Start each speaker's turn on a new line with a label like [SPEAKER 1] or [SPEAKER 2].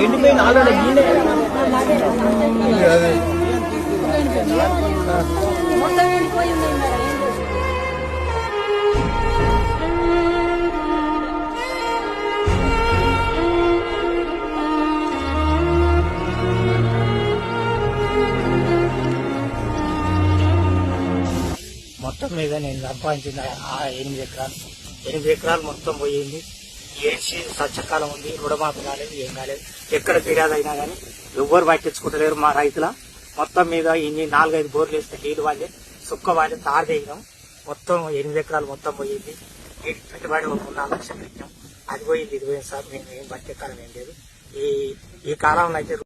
[SPEAKER 1] ఎండిపోయిన ఆల్రెడీ మొత్తం మీద నేను సంపాదించిన 8 ఎకరాలు మొత్తం పోయింది. ఏడ్చి సత్యకాలం ఉంది, రుణమాఫీ కాలేదు, ఏం కాలేదు. ఎక్కడ ఫిర్యాదు అయినా కానీ ఎవ్వరు పట్టించుకుంటలేరు మా రైతుల. మొత్తం మీద ఇన్ని 4-5 బోర్లు వేస్తే నీళ్ళు వాళ్ళే, సుక్క వాళ్ళే, తారు దిగినాం. మొత్తం 8 ఎకరాలు మొత్తం పోయింది. వీటికి పెట్టుబడి 4 లక్షలు పెట్టాం. అది పోయింది, ఇది పోయింది సార్. మేము ఏం పట్టే కాలం ఏం లేదు. ఈ కాలంలో అయితే